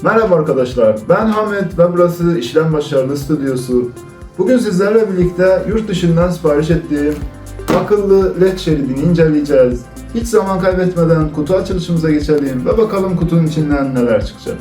Merhaba arkadaşlar, ben Hamit ve burası İşlem Başarılı Stüdyosu. Bugün sizlerle birlikte yurt dışından sipariş ettiğim akıllı led şeridini inceleyeceğiz. Hiç zaman kaybetmeden kutu açılışımıza geçelim ve bakalım kutunun içinden neler çıkacak.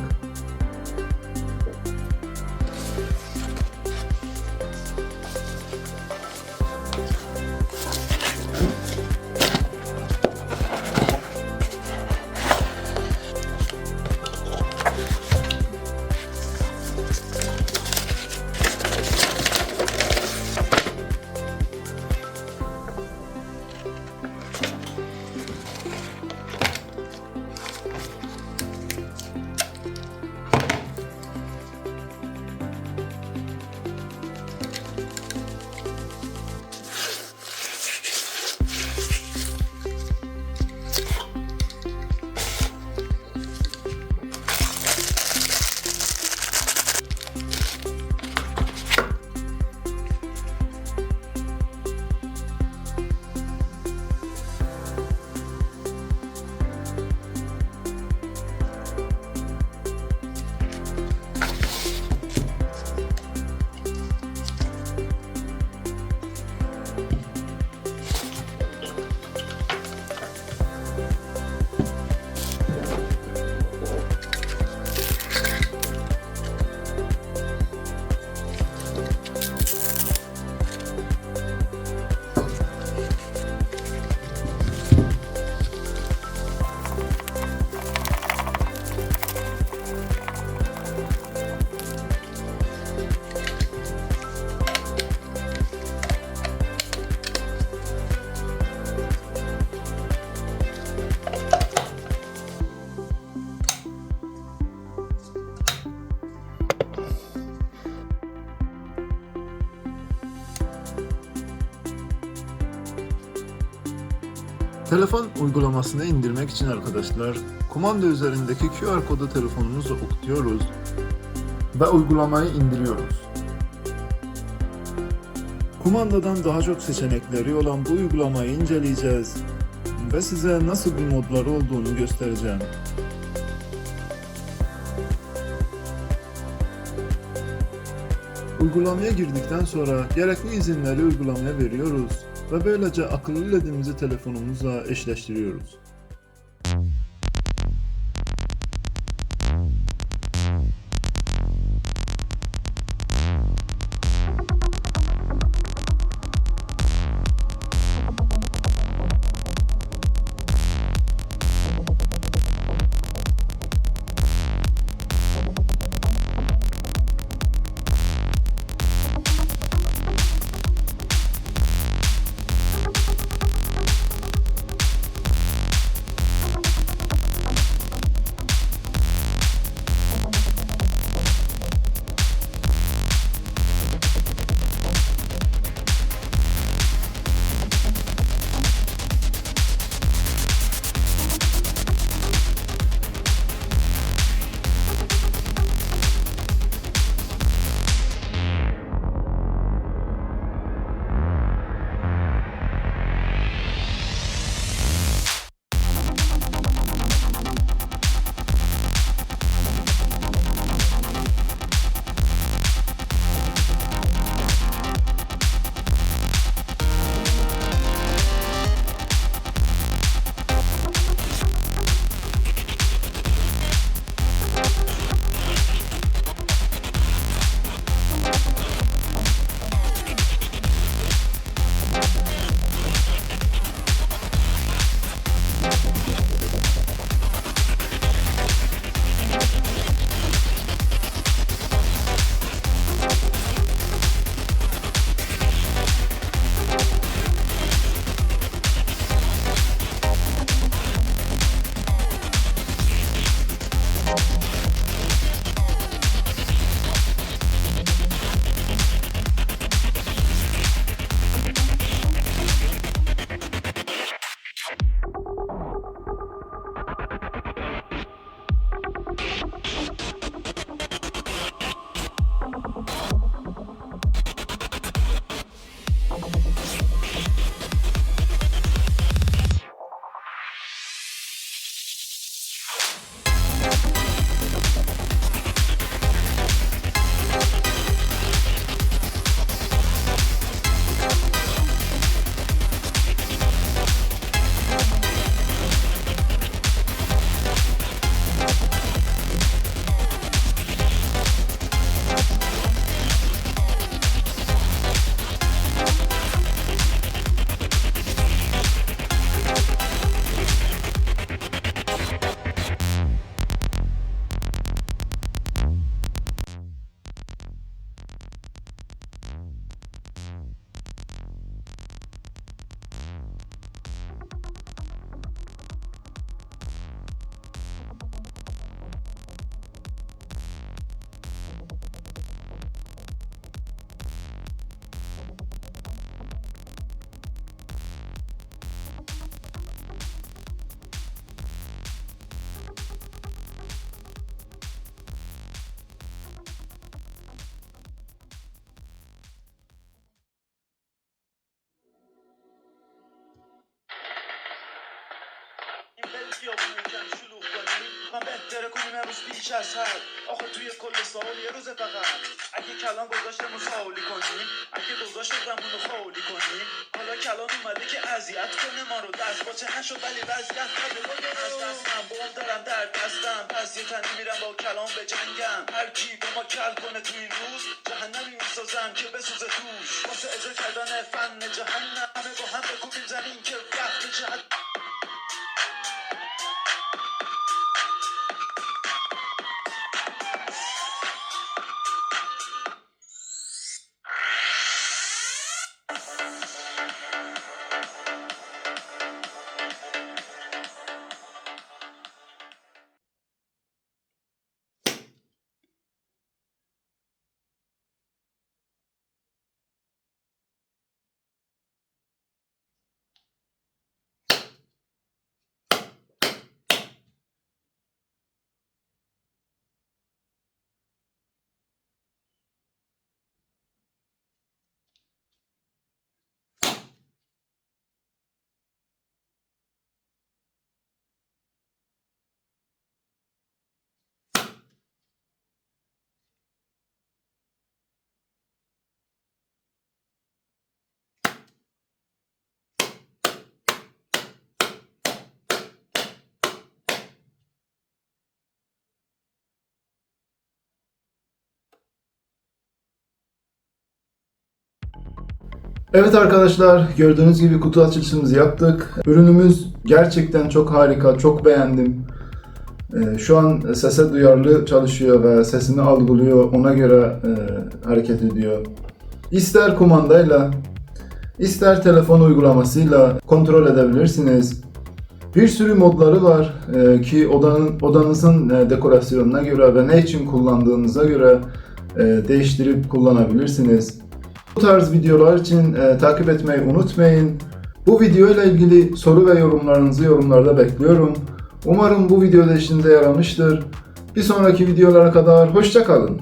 Telefon uygulamasını indirmek için arkadaşlar, kumanda üzerindeki QR kodu telefonumuzla okutuyoruz ve uygulamayı indiriyoruz. Kumandadan daha çok seçenekleri olan bu uygulamayı inceleyeceğiz ve size nasıl bir modları olduğunu göstereceğim. Uygulamaya girdikten sonra gerekli izinleri uygulamaya veriyoruz ve böylece akıllı ledimizi telefonumuzla eşleştiriyoruz. روز بیش از حد آخه توی کل سال یه روز فقط اگه کلان گذاشتمون خالی کنیم اگه گذاشت زمونو خالی کنیم حالا کلان اومده که اذیت کنه ما رو دست باچه نشد ولی وضعیت خیلی از دستم بوم دارم در دستم پس یه تنی میرم با کلان به جنگم هر کی با ما کل کنه توی این روز جهنمی میسازم که بسوزه توش واسه اجرا کردن فن جهنم همه با هم بکوبیم زمین که وقت جهنم Evet arkadaşlar, gördüğünüz gibi kutu açılışımızı yaptık. Ürünümüz gerçekten çok harika, çok beğendim. Şu an sese duyarlı çalışıyor ve sesini algılıyor, ona göre hareket ediyor. İster kumandayla, ister telefon uygulamasıyla kontrol edebilirsiniz. Bir sürü modları var ki odanızın dekorasyonuna göre ve ne için kullandığınıza göre değiştirip kullanabilirsiniz. Bu tarz videolar için takip etmeyi unutmayın. Bu video ile ilgili soru ve yorumlarınızı yorumlarda bekliyorum. Umarım bu video da işinize yaramıştır. Bir sonraki videolara kadar hoşça kalın.